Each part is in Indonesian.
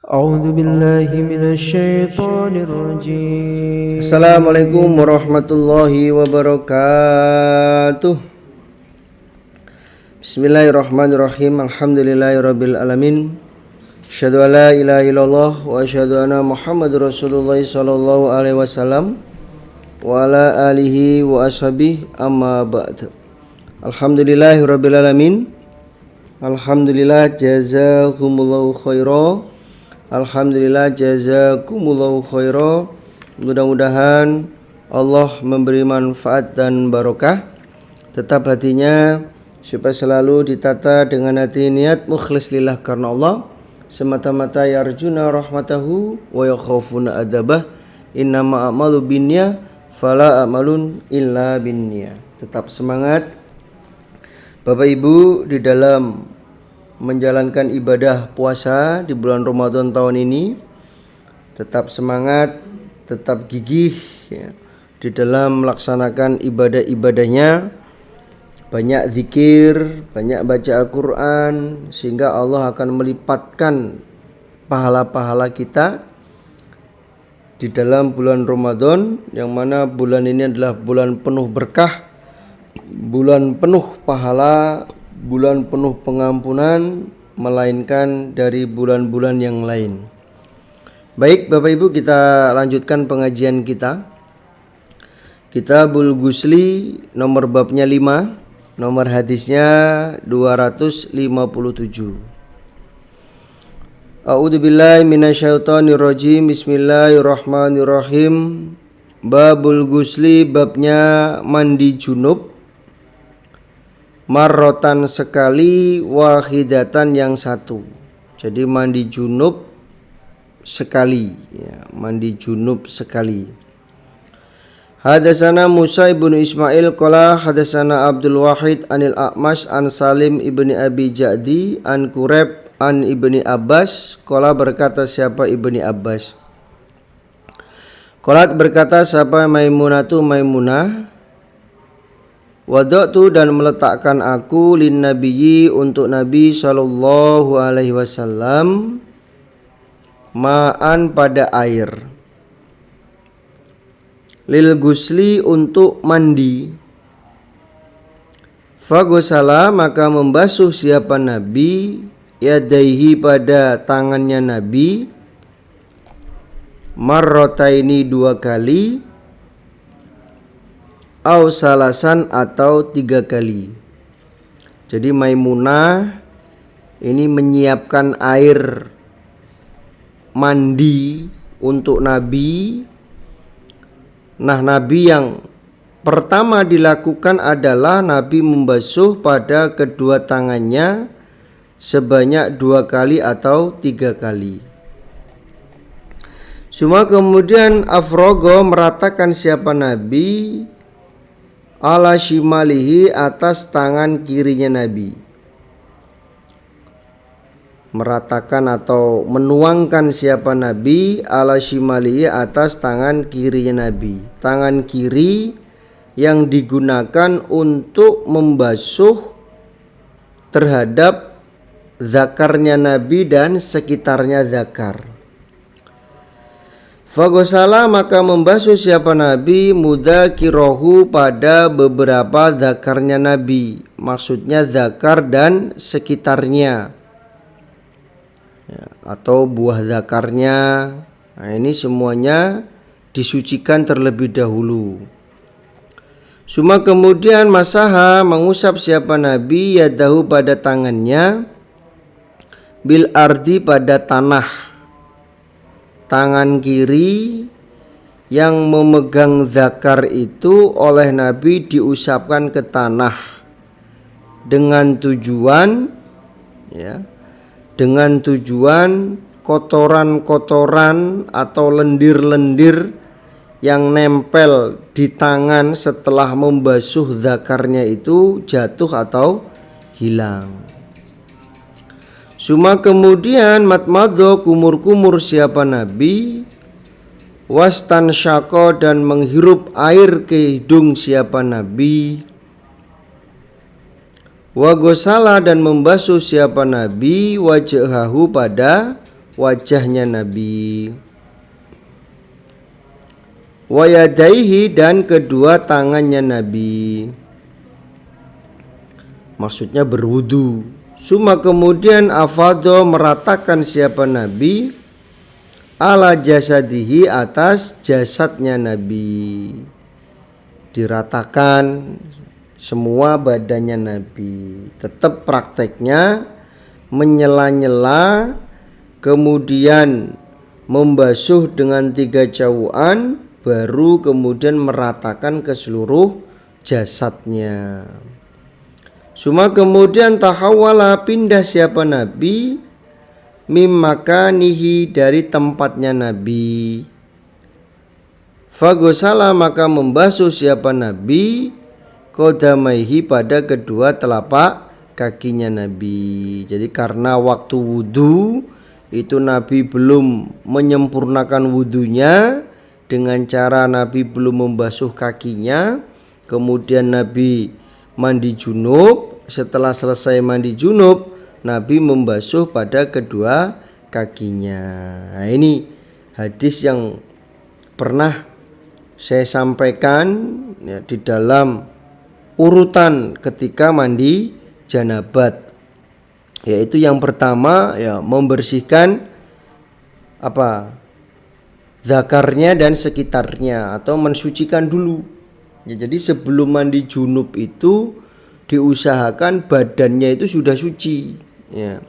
أعوذ بالله من الشيطان الرجيم. Assalamualaikum warahmatullahi wabarakatuh. Bismillahirrahmanirrahim. Alhamdulillahirabbil alamin. Asyhadu an la ilaha illallah wa asyhadu anna Muhammadur Rasulullah sallallahu alaihi wasallam wa ala alihi wa ashabihi amma ba'd. Alhamdulillahirabbil alamin. Alhamdulillah jazakumullahu khairan. Alhamdulillah jazakumullahu khairan. Mudah-mudahan Allah memberi manfaat dan barokah tetap hatinya, supaya selalu ditata dengan hati niat mukhlis lillah karena Allah, semata-mata yarjuna rahmatahu wa yakhafuna adabah. Innama a'malu binniyah fala a'malun illa binniyah. Tetap semangat Bapak Ibu di dalam menjalankan ibadah puasa di bulan Ramadan tahun ini. Tetap semangat, tetap gigih ya, di dalam melaksanakan ibadah-ibadahnya. Banyak zikir, banyak baca Al-Quran, sehingga Allah akan melipatkan pahala-pahala kita di dalam bulan Ramadan, yang mana bulan ini adalah bulan penuh berkah, bulan penuh pahala, bulan penuh pengampunan, melainkan dari bulan-bulan yang lain. Baik Bapak Ibu, kita lanjutkan pengajian kita. Kitabul Ghusli, nomor babnya 5, nomor hadisnya 257. A'udzubillahi minasyaitonirrajim. Bismillahirrahmanirrahim. Babul Ghusli, babnya mandi junub. Marrotan sekali, wahidatan yang satu. Jadi mandi junub sekali ya, mandi junub sekali. Hadasana Musa ibnu Ismail qala hadasana Abdul Wahid anil A'mash an Salim ibni Abi Ja'di an Qureb an ibni Abbas qala, berkata siapa ibni Abbas, qalat berkata siapa Maimunatu Maimunah, wada'tu dan meletakkan aku lin nabiyyi untuk Nabi sallallahu alaihi wasallam ma'an pada air, lil gusli untuk mandi, fagosala maka membasuh siapa Nabi yadaihi pada tangannya Nabi, marrotaini dua kali, au salasan atau 3 kali. Jadi Maimunah ini menyiapkan air mandi untuk Nabi. Nah, Nabi yang pertama dilakukan adalah Nabi membasuh pada kedua tangannya sebanyak 2 kali atau 3 kali. Semua kemudian afrogo meratakan siapa Nabi ala shimalihi atas tangan kirinya Nabi, meratakan atau menuangkan siapa Nabi ala shimalihi atas tangan kirinya Nabi. Tangan kiri yang digunakan untuk membasuh terhadap zakarnya Nabi dan sekitarnya zakar. Fagosala maka membasuh siapa Nabi mudzakirohu pada beberapa zakarnya Nabi, maksudnya zakar dan sekitarnya ya, atau buah zakarnya. Nah, ini semuanya disucikan terlebih dahulu. Suma kemudian masaha mengusap siapa Nabi yadahu pada tangannya, bil ardi pada tanah. Tangan kiri yang memegang zakar itu oleh Nabi diusapkan ke tanah dengan tujuan ya, dengan tujuan kotoran-kotoran atau lendir-lendir yang nempel di tangan setelah membasuh zakarnya itu jatuh atau hilang. Suma kemudian matmadho kumur-kumur siapa Nabi, wastan syako dan menghirup air ke hidung siapa Nabi, wa gosala dan membasuh siapa Nabi wajhahu pada wajahnya Nabi. Wa yadaihi dan kedua tangannya Nabi. Maksudnya berwudu. Suma kemudian afadho meratakan siapa Nabi ala jasadihi atas jasadnya Nabi. Diratakan semua badannya Nabi. Tetap prakteknya menyela-nyela, kemudian membasuh dengan 3 cawuan, baru kemudian meratakan ke seluruh jasadnya. Suma kemudian tahawala pindah siapa Nabi mim makanihi dari tempatnya Nabi. Fagosala maka membasuh siapa Nabi kodamaihi pada kedua telapak kakinya Nabi. Jadi karena waktu wudu itu Nabi belum menyempurnakan wudunya dengan cara Nabi belum membasuh kakinya, kemudian Nabi mandi junub. Setelah selesai mandi junub, Nabi membasuh pada kedua kakinya. Nah, ini hadis yang pernah saya sampaikan ya, di dalam urutan ketika mandi janabat, yaitu yang pertama ya membersihkan zakarnya dan sekitarnya atau mensucikan dulu. Ya, jadi sebelum mandi junub itu diusahakan badannya itu sudah suci. Ya,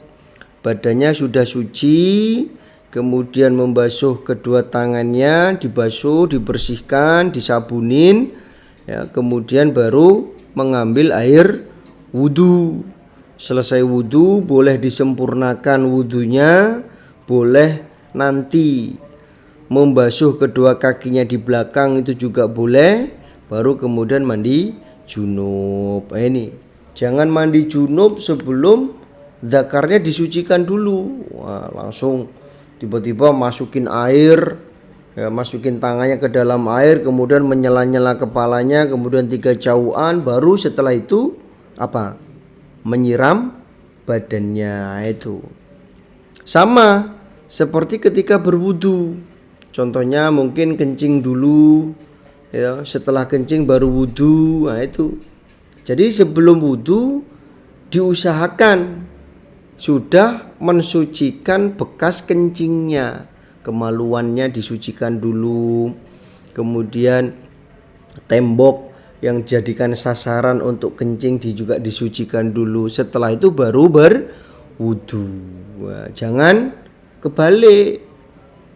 badannya sudah suci, kemudian membasuh kedua tangannya, dibasuh, dibersihkan, disabunin, ya, kemudian baru mengambil air wudu. Selesai wudu boleh disempurnakan wudunya, boleh nanti membasuh kedua kakinya di belakang itu juga boleh, baru kemudian mandi junub. Ini jangan mandi junub sebelum zakarnya disucikan dulu. Wah, langsung tiba-tiba masukin air, ya, masukin tangannya ke dalam air, kemudian menyela-nyela kepalanya, kemudian 3 cawuan, baru setelah itu menyiram badannya. Itu sama seperti ketika berwudu. Contohnya mungkin kencing dulu, ya, setelah kencing baru wudu. Nah, itu. Jadi sebelum wudu diusahakan sudah mensucikan bekas kencingnya, kemaluannya disucikan dulu, kemudian tembok yang jadikan sasaran untuk kencing juga disucikan dulu. Setelah itu baru berwudu. Nah, jangan kebalik,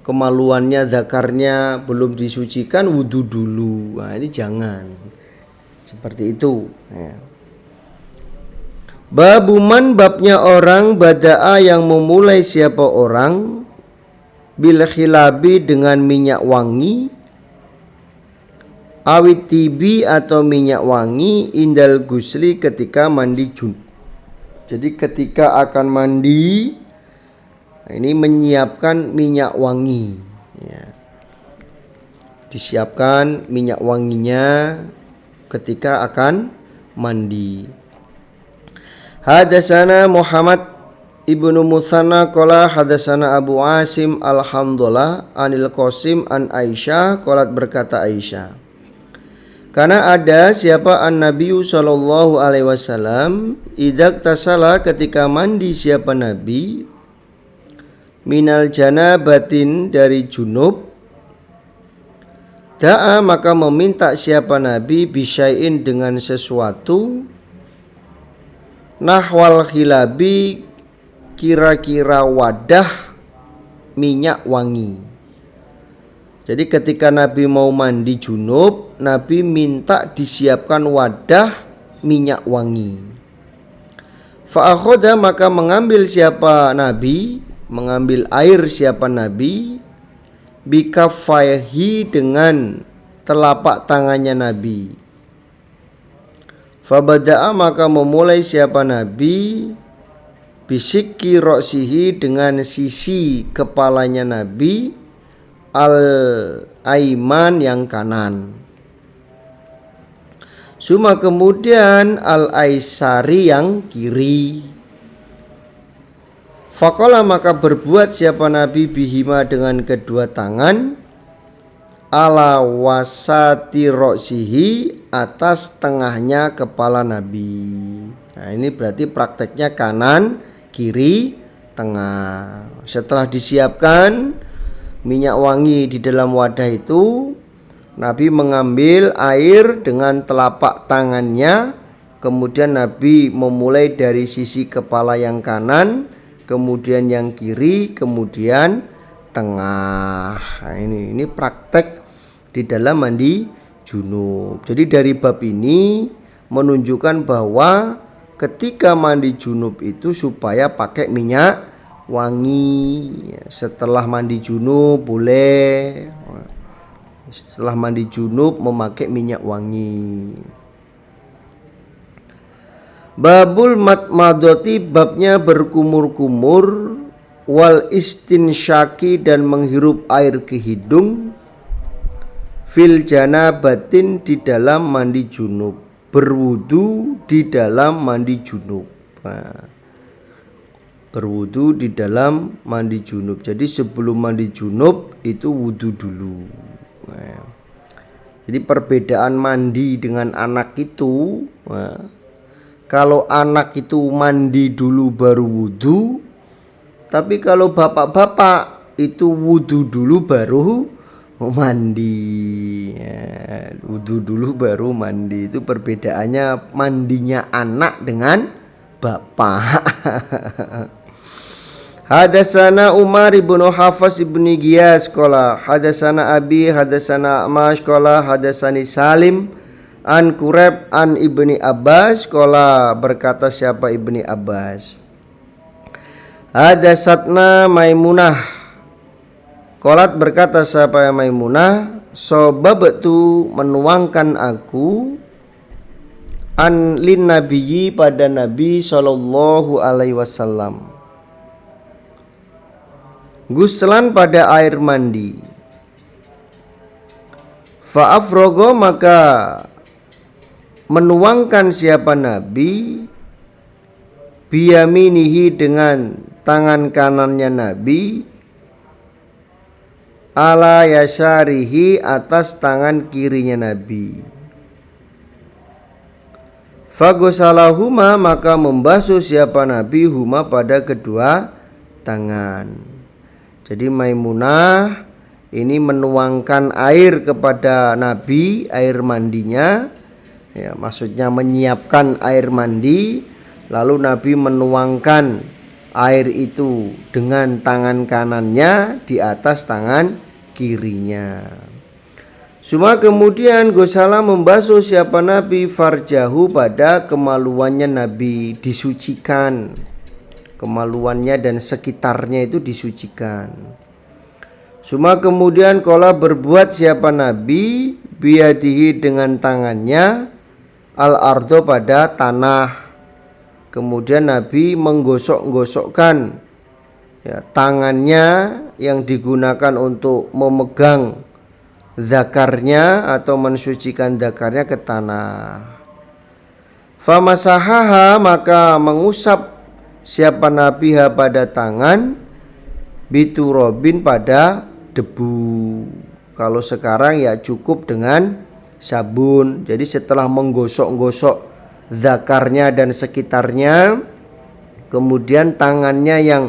kemaluannya zakarnya belum disucikan wudu dulu. Nah, ini jangan seperti itu ya. Babuman babnya orang bada'a yang memulai siapa orang bil khilabi dengan minyak wangi, awit tibi atau minyak wangi indal gusli ketika mandi junub. Jadi ketika akan mandi ini menyiapkan minyak wangi ya. Disiapkan minyak wanginya ketika akan mandi. Hadasana Muhammad ibnu Muthanna qala hadasana Abu Asim al-Hamdulillah anil Qasim an Aisyah qalat berkata Aisyah, karena ada siapa an-Nabi sallallahu alaihi wasallam idak tasala ketika mandi siapa Nabi minal janabatin dari junub, da'a maka meminta siapa Nabi bisyai'in dengan sesuatu, nahwal khilabi kira-kira wadah minyak wangi. Jadi ketika Nabi mau mandi junub, Nabi minta disiapkan wadah minyak wangi. Fa'akhoda maka mengambil siapa Nabi, mengambil air siapa Nabi, bikafaihi dengan telapak tangannya Nabi. Fabada'a maka memulai siapa Nabi bisikki roksihi dengan sisi kepalanya Nabi al-aiman yang kanan. Suma kemudian al-aisari yang kiri. Faqala maka berbuat siapa Nabi bihima dengan kedua tangan ala wasati ro'sihi atas tengahnya kepala Nabi. Nah ini berarti prakteknya kanan, kiri, tengah. Setelah disiapkan minyak wangi di dalam wadah itu, Nabi mengambil air dengan telapak tangannya. Kemudian Nabi memulai dari sisi kepala yang kanan, kemudian yang kiri, kemudian tengah. Nah, ini praktek di dalam mandi junub. Jadi dari bab ini menunjukkan bahwa ketika mandi junub itu supaya pakai minyak wangi. Setelah mandi junub boleh, setelah mandi junub memakai minyak wangi. Babul matmadoti, babnya berkumur-kumur, wal istinsyaki dan menghirup air ke hidung, fil janabatin di dalam mandi junub, berwudu di dalam mandi junub. Nah, berwudu di dalam mandi junub. Jadi sebelum mandi junub itu wudu dulu. Nah, jadi perbedaan mandi dengan anak itu, kalau anak itu mandi dulu baru wudu, tapi kalau bapak-bapak itu wudu dulu baru mandi. Ya, wudu dulu baru mandi. Itu perbedaannya mandinya anak dengan bapak. Hadasana Umar ibnu Hafs ibnu Giyas qala hadasana Abi hadasana Amash qala hadasani Salim an Quraib an ibni Abbas qala, berkata siapa ibni Abbas, hadasatna Maimunah, qalat berkata siapa yang Maimunah, sobabtu menuangkan aku, an lin nabiyyi pada Nabi sallallahu alaihi wasallam, guslan pada air mandi, fa'afrogo maka menuangkan siapa Nabi, biyaminihi dengan tangan kanannya Nabi, ala yasarihi atas tangan kirinya Nabi, fagosalahuma maka membasuh siapa Nabi huma pada kedua tangan. Jadi Maimunah ini menuangkan air kepada Nabi, air mandinya, ya, maksudnya menyiapkan air mandi, lalu Nabi menuangkan air itu dengan tangan kanannya di atas tangan kirinya. Semua kemudian Gosala membasuh siapa Nabi farjahu pada kemaluannya Nabi, disucikan kemaluannya dan sekitarnya itu disucikan. Semua kemudian kola berbuat siapa Nabi biyadihi dengan tangannya al-ardo pada tanah. Kemudian Nabi menggosok-gosokkan, ya, tangannya yang digunakan untuk memegang zakarnya atau mensucikan zakarnya ke tanah. Famasahaha maka mengusap siapa Nabi pada tangan, biturobin pada debu. Kalau sekarang ya cukup dengan sabun. Jadi setelah menggosok-gosok zakarnya dan sekitarnya, kemudian tangannya yang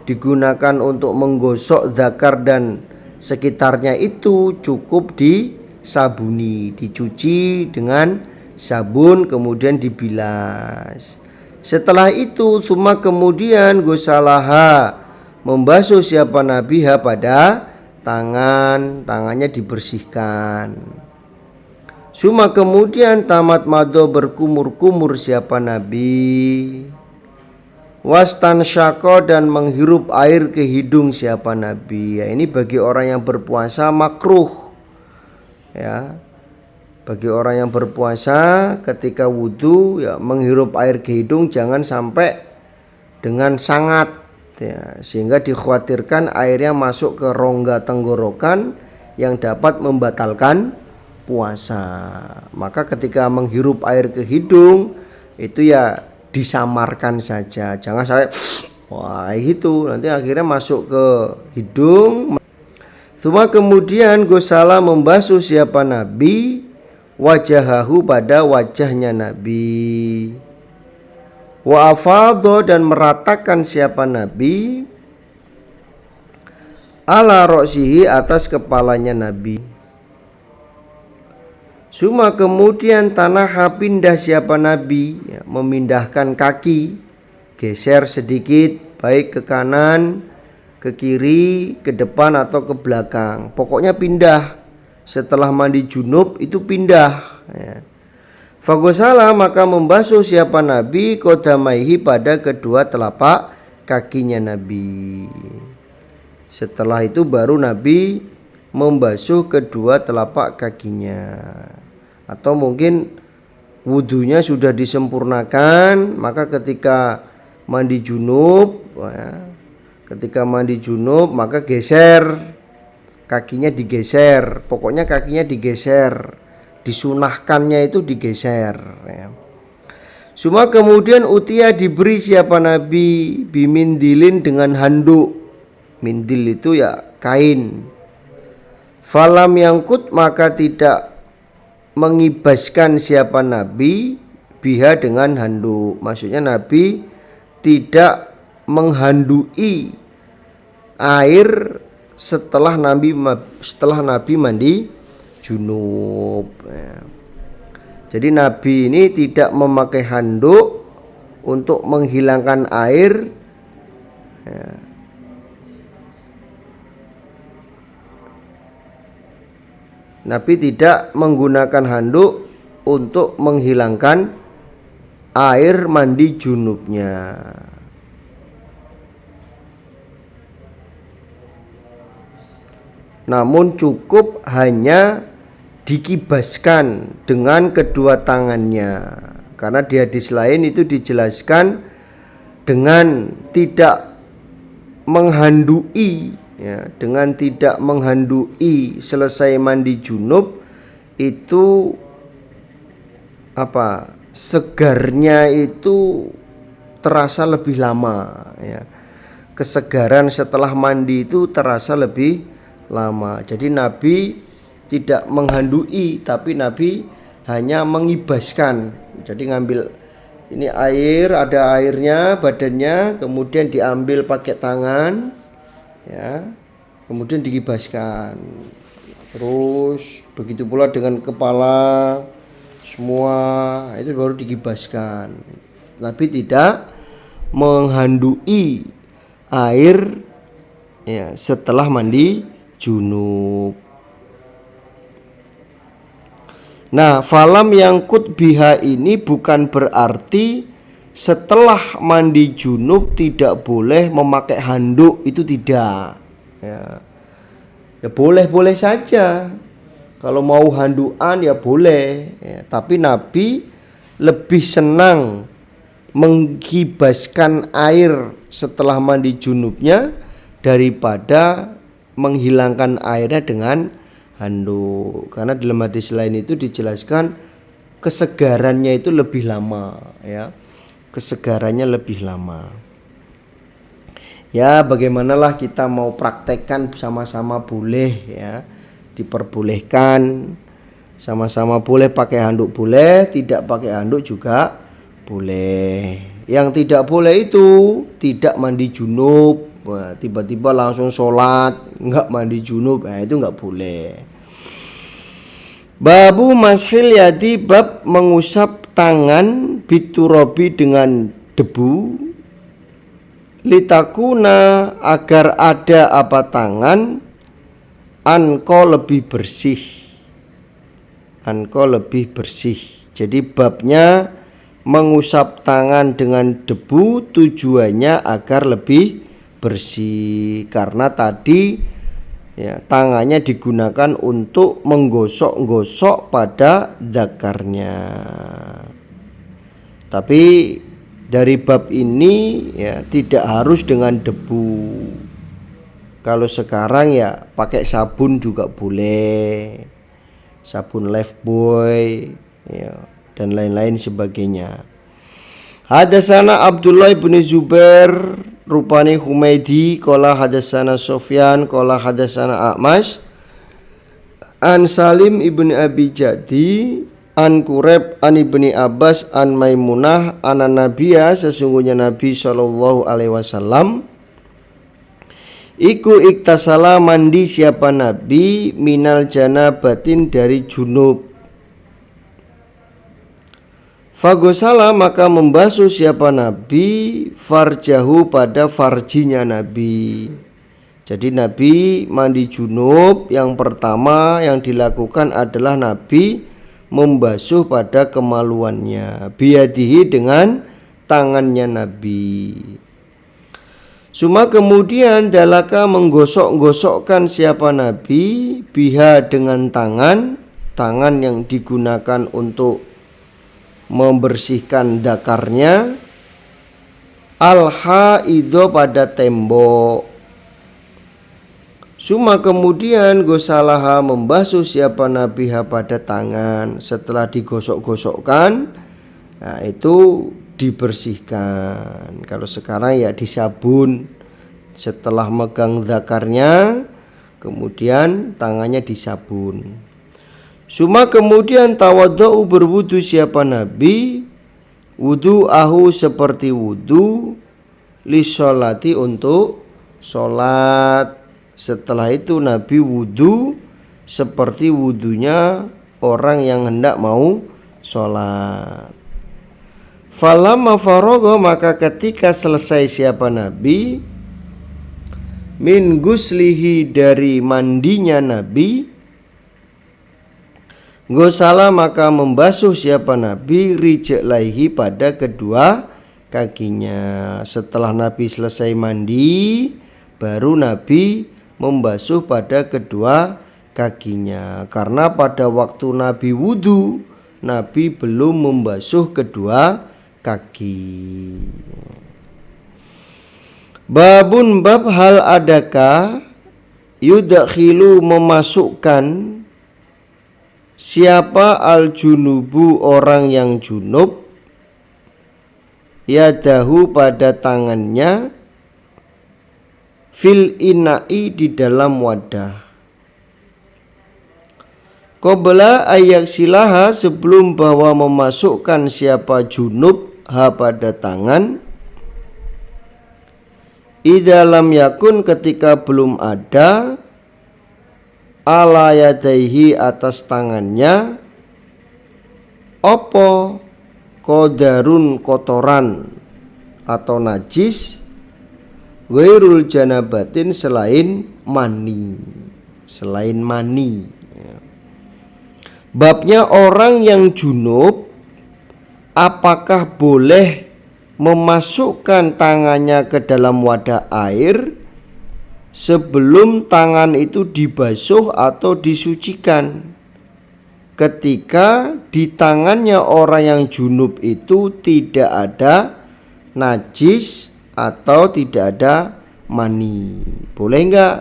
digunakan untuk menggosok zakar dan sekitarnya itu cukup disabuni, dicuci dengan sabun kemudian dibilas. Setelah itu summa kemudian gosalaha membasuh siapa Nabi pada tangannya dibersihkan. Suma kemudian tamat mado berkumur-kumur siapa Nabi, wastan syako dan menghirup air ke hidung siapa Nabi. Ya, ini bagi orang yang berpuasa makruh, ya, bagi orang yang berpuasa ketika wudhu, ya, menghirup air ke hidung jangan sampai dengan sangat, ya, sehingga dikhawatirkan airnya masuk ke rongga tenggorokan yang dapat membatalkan puasa. Maka ketika menghirup air ke hidung itu ya disamarkan saja, jangan sampai Wah, itu nanti akhirnya masuk ke hidung. Semua kemudian Gosala membasuh siapa Nabi wajahahu pada wajahnya Nabi. Wa afadho dan meratakan siapa Nabi ala roksihi atas kepalanya Nabi. Suma kemudian tanah pindah siapa Nabi, ya, memindahkan kaki, geser sedikit baik ke kanan, ke kiri, ke depan atau ke belakang. Pokoknya pindah. Setelah mandi junub itu pindah, ya. Fagosala maka membasuh siapa Nabi kodamaihi pada kedua telapak kakinya Nabi. Setelah itu baru Nabi membasuh kedua telapak kakinya. Atau mungkin wudunya sudah disempurnakan, maka ketika mandi junub, ya, ketika mandi junub maka geser kakinya, digeser. Pokoknya kakinya digeser, disunahkannya itu digeser, ya. Semua kemudian utia diberi siapa Nabi bimindilin dengan handuk. Mindil itu ya kain. Falam yangkut maka tidak mengibaskan siapa Nabi biha dengan handuk. Maksudnya Nabi tidak menghandui air setelah Nabi mandi junub, ya. Jadi Nabi ini tidak memakai handuk untuk menghilangkan air, ya. Nabi tidak menggunakan handuk untuk menghilangkan air mandi junubnya. Namun cukup hanya dikibaskan dengan kedua tangannya. Karena di hadis lain itu dijelaskan dengan tidak menghandui, ya, dengan tidak menghandui selesai mandi junub itu apa? Segarnya itu terasa lebih lama, ya. Kesegaran setelah mandi itu terasa lebih lama. Jadi Nabi tidak menghandui, tapi Nabi hanya mengibaskan. Jadi ngambil ini air, ada airnya badannya, kemudian diambil pakai tangan, ya, kemudian dikibaskan. Terus begitu pula dengan kepala, semua itu baru dikibaskan. Nabi tidak menghandui air, ya, setelah mandi junub. Nah, falam yangkut biha ini bukan berarti setelah mandi junub tidak boleh memakai handuk, itu tidak, ya. Ya boleh-boleh saja. Kalau mau handukan ya boleh, ya. Tapi Nabi lebih senang mengibaskan air setelah mandi junubnya daripada menghilangkan airnya dengan handuk. Karena dalam hadis lain itu dijelaskan kesegarannya itu lebih lama, ya. Kesegarannya lebih lama. Ya, bagaimanalah kita mau praktekkan sama-sama boleh, ya. Diperbolehkan. Sama-sama boleh pakai handuk boleh, tidak pakai handuk juga boleh. Yang tidak boleh itu tidak mandi junub. Wah, tiba-tiba langsung sholat enggak mandi junub, nah itu enggak boleh. Babu mashil yadi, bab mengusap tangan biturobi dengan debu, litakuna agar ada apa tangan anko lebih bersih, anko lebih bersih. Jadi babnya mengusap tangan dengan debu tujuannya agar lebih bersih, karena tadi, ya, tangannya digunakan untuk menggosok-gosok pada zakarnya. Tapi dari bab ini, ya, tidak harus dengan debu. Kalau sekarang ya pakai sabun juga boleh, sabun Lifebuoy, ya, dan lain-lain sebagainya. Hadatsana Abdullah bin Zubair rupane Humaidi qala hadatsana Sufyan qala hadatsana A'mash an Salim ibni Abi Jadi an Quraib an ibni Abbas an Maimunah an Nabiya sesungguhnya Nabi sallallahu alaihi wasallam iku iktasala mandi siapa Nabi minal janabatin dari junub. Fagosala maka membasuh siapa Nabi farjahu pada farjinya Nabi. Jadi Nabi mandi junub yang pertama yang dilakukan adalah Nabi membasuh pada kemaluannya biyadihi dengan tangannya Nabi. Suma kemudian dalaka menggosok-gosokkan siapa Nabi biha dengan tangan yang digunakan untuk membersihkan dakarnya al-haidho pada tembok. Suma kemudian gosalaha membasuh siapa Nabi pada tangan setelah digosok-gosokkan, nah itu dibersihkan. Kalau sekarang ya disabun setelah megang dakarnya, kemudian tangannya disabun. Suma kemudian tawadhu berwudu siapa Nabi wudu ahu seperti wudu lisolati untuk sholat. Setelah itu Nabi wudu seperti wudunya orang yang hendak mau sholat. Falamma faragha maka ketika selesai siapa Nabi min guslihi dari mandinya Nabi gosala maka membasuh siapa Nabi rijlaihi pada kedua kakinya. Setelah Nabi selesai mandi baru Nabi membasuh pada kedua kakinya. Karena pada waktu Nabi wudu Nabi belum membasuh kedua kaki. Babun bab hal adakah yudakhilu memasukkan siapa al-junubu orang yang junub yadahu pada tangannya fil ina'i di dalam wadah qabla ayaksilaha sebelum bahwa memasukkan siapa junub ha pada tangan idza lam yakun ketika belum ada ala yadaihi atas tangannya opo kodarun kotoran atau najis ghairul janabatin selain mani. Babnya orang yang junub apakah boleh memasukkan tangannya ke dalam wadah air sebelum tangan itu dibasuh atau disucikan. Ketika di tangannya orang yang junub itu tidak ada najis atau tidak ada mani. Boleh enggak?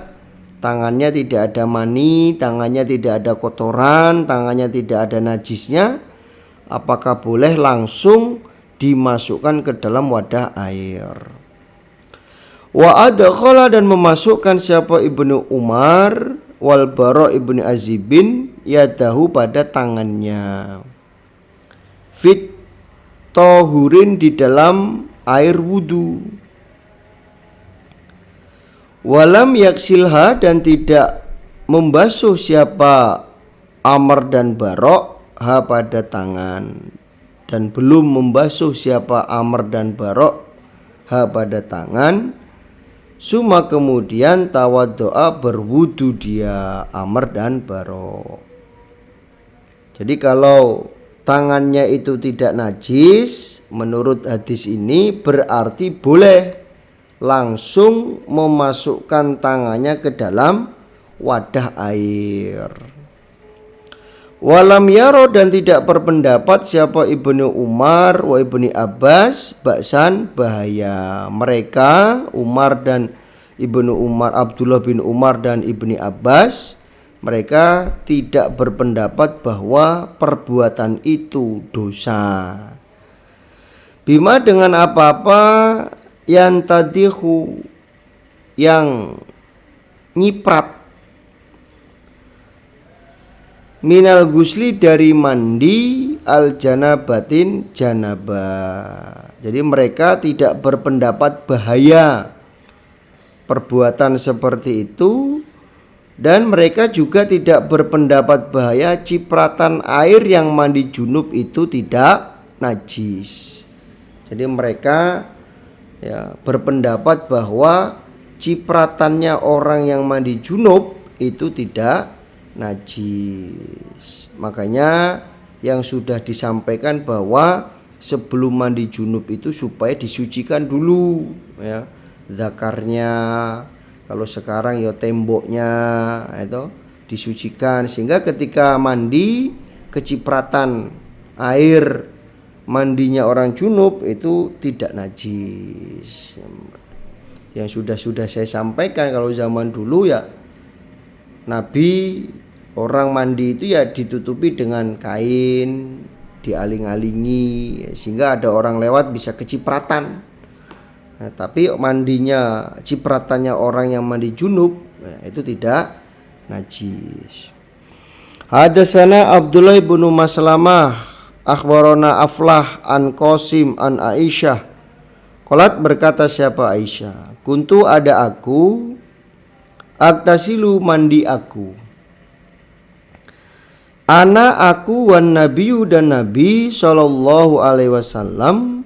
Tangannya tidak ada mani, tangannya tidak ada kotoran, tangannya tidak ada najisnya. Apakah boleh langsung dimasukkan ke dalam wadah air? Wa adkhala dan memasukkan siapa Ibnu Umar wal Bara ibni Azibin yadahu pada tangannya fit tohurin di dalam air wudu walam yaksilha dan tidak membasuh siapa Amr dan Bara ha pada tangan dan belum membasuh siapa Amr dan Bara ha pada tangan. Suma kemudian tawaddoa berwudu dia Amr dan Bara. Jadi kalau tangannya itu tidak najis menurut hadis ini berarti boleh langsung memasukkan tangannya ke dalam wadah air. Walam yaro dan tidak berpendapat siapa Ibnu Umar wa Ibni Abbas baksan bahaya. Mereka Umar dan Ibnu Umar, Abdullah bin Umar dan Ibni Abbas, mereka tidak berpendapat bahwa perbuatan itu dosa. Bima dengan apa-apa yantadihu yang nyiprat, minal gusli dari mandi, al janabatin janabah. Jadi mereka tidak berpendapat bahaya perbuatan seperti itu, dan mereka juga tidak berpendapat bahaya cipratan air yang mandi junub itu tidak najis. Jadi mereka berpendapat bahwa cipratannya orang yang mandi junub itu tidak najis. Makanya yang sudah disampaikan bahwa sebelum mandi junub itu supaya disucikan dulu zakarnya, kalau sekarang temboknya itu disucikan, sehingga ketika mandi kecipratan air mandinya orang junub itu tidak najis. Yang sudah saya sampaikan, kalau zaman dulu Nabi orang mandi itu ditutupi dengan kain, dialing-alingi sehingga ada orang lewat bisa kecipratan. Tapi mandinya, cipratannya orang yang mandi junub itu tidak najis. Hadatsana Abdullah bin Maslamah akhbarana Aflah an Qasim an Aisyah. Qalat, berkata siapa Aisyah, kuntu ada aku, aktasilu mandi aku, ana aku wan nabiyyu dan Nabi sallallahu alaihi wasallam,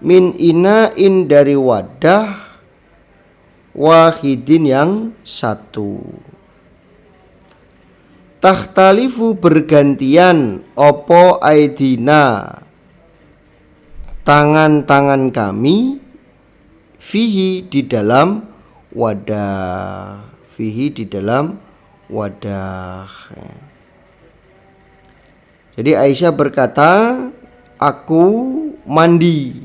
min ina'in dari wadah, wahidin yang satu, takhtalifu bergantian opo aidina tangan-tangan kami, fihi di dalam wadah, fihi di dalam wadah. Jadi Aisyah berkata, aku mandi,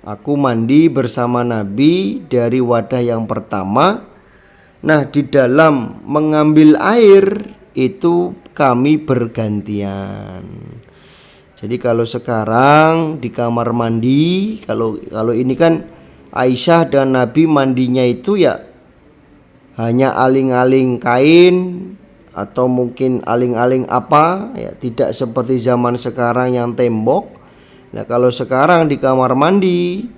aku mandi bersama Nabi dari wadah yang pertama. Nah, di dalam mengambil air itu kami bergantian. Jadi kalau sekarang di kamar mandi, kalau ini kan Aisyah dan Nabi mandinya itu hanya aling-aling kain atau mungkin aling-aling apa, tidak seperti zaman sekarang yang tembok. Nah, kalau sekarang di kamar mandi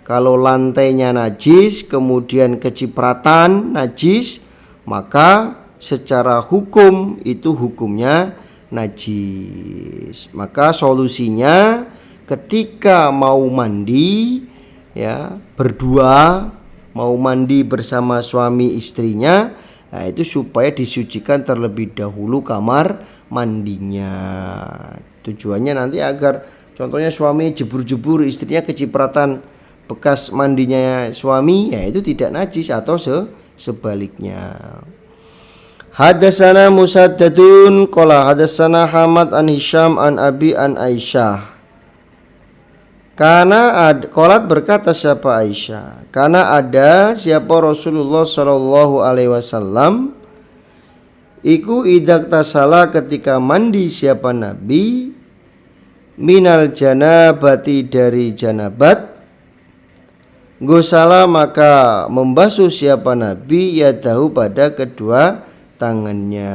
kalau lantainya najis kemudian kecipratan najis, maka secara hukum itu hukumnya najis. Maka solusinya ketika mau mandi berdua, mau mandi bersama suami istrinya, itu supaya disucikan terlebih dahulu kamar mandinya. Tujuannya nanti agar contohnya suami jebur-jebur, istrinya kecipratan bekas mandinya suami, itu tidak najis, atau sebaliknya. Hadatsana Musaddadun qala hadatsana Hamad an Hisham an Abi an Aisyah. Qalat, berkata siapa Aisyah, karena ada siapa Rasulullah sallallahu alaihi wasallam iku idak tasala ketika mandi siapa Nabi, minal janabati dari janabat, gosala maka membasuh siapa Nabi yadahu pada kedua tangannya.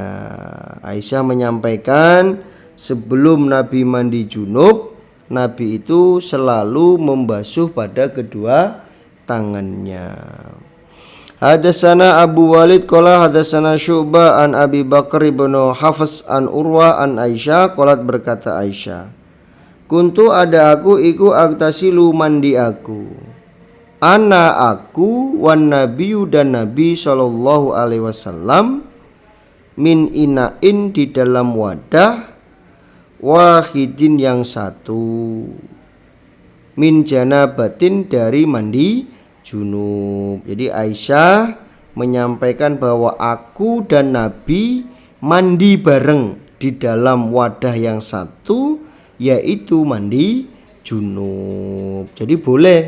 Aisyah menyampaikan sebelum Nabi mandi junub, Nabi itu selalu membasuh pada kedua tangannya. Hadatsana Abu Walid qala hadatsana Syu'bah an Abi Bakar ibn Hafs an Urwa an Aisyah qalat, berkata Aisyah, kuntu ada aku iku aktasilu mandi aku, ana aku wan nabiyyu dan Nabi sallallahu alaihi wasallam, min ina'in di dalam wadah, wahidin yang satu, min janabatin dari mandi junub. Jadi Aisyah menyampaikan bahwa aku dan Nabi mandi bareng di dalam wadah yang satu, yaitu mandi junub. Jadi boleh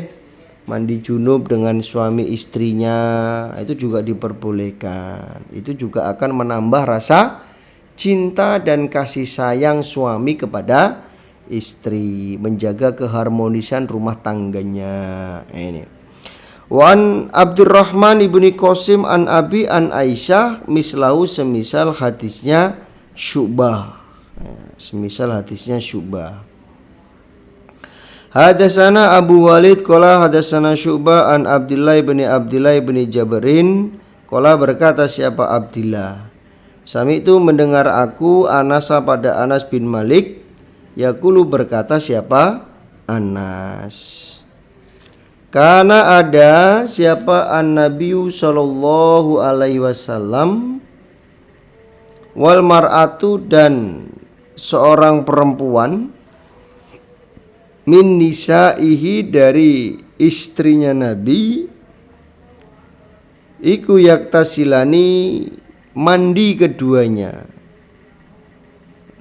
mandi junub dengan suami istrinya, itu juga diperbolehkan. Itu juga akan menambah rasa cinta dan kasih sayang suami kepada istri, menjaga keharmonisan rumah tangganya. Ini. Wan Abdurrahman ibni Qasim an Abi an Aisyah mislahu semisal hadisnya Syu'bah. Semisal hadisnya Syu'bah. Hadasana Abu Walid qala hadasana Syu'bah an Abdullah bin Jabrin qala berkata siapa Abdillah, Sami itu mendengar aku Anasa pada Anas bin Malik yaqulu berkata siapa Anas. Karena ada siapa an-Nabiyu sallallahu alaihi wasallam wal mar'atu dan seorang perempuan min nisaihi dari istrinya Nabi iku yaktasilani mandi keduanya,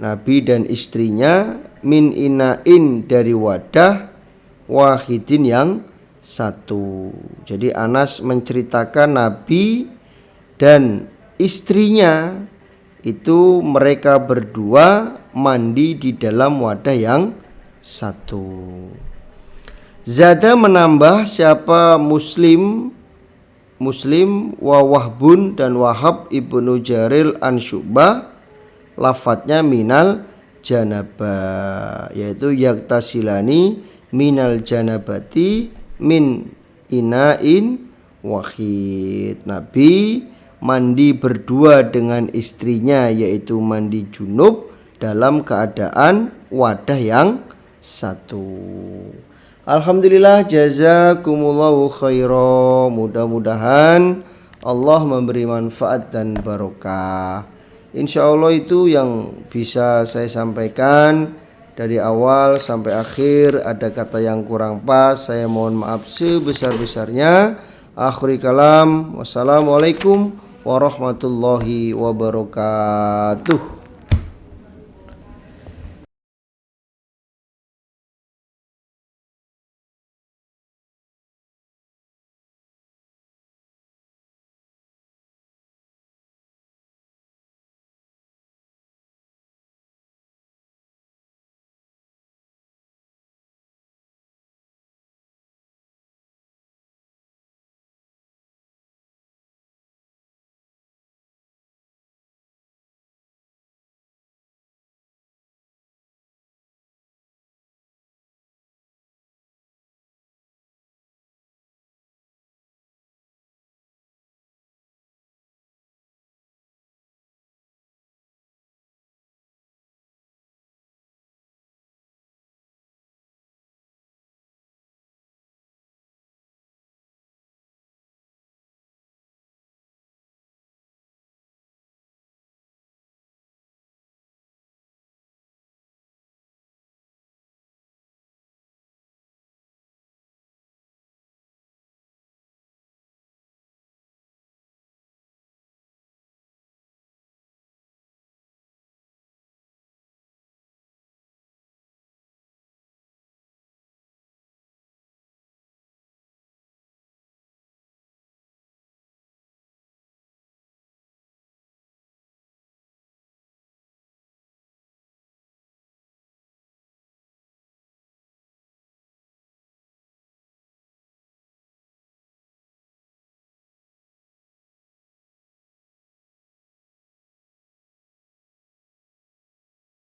Nabi dan istrinya min inain dari wadah wahidin yang satu. Jadi Anas menceritakan Nabi dan istrinya itu mereka berdua mandi di dalam wadah yang satu. Zada menambah siapa Muslim wa Wahbun dan Wahab ibnu Jaril an Syu'bah lafadznya minal janabah, yaitu yaktasilani minal janabati min inain wahid. Nabi mandi berdua dengan istrinya yaitu mandi junub dalam keadaan wadah yang satu. Alhamdulillah, jazakumullahu khairan. Mudah-mudahan Allah memberi manfaat dan barokah. Insyaallah itu yang bisa saya sampaikan. Dari awal sampai akhir ada kata yang kurang pas, saya mohon maaf sebesar-besarnya. Akhiri kalam, wassalamualaikum warahmatullahi wabarakatuh.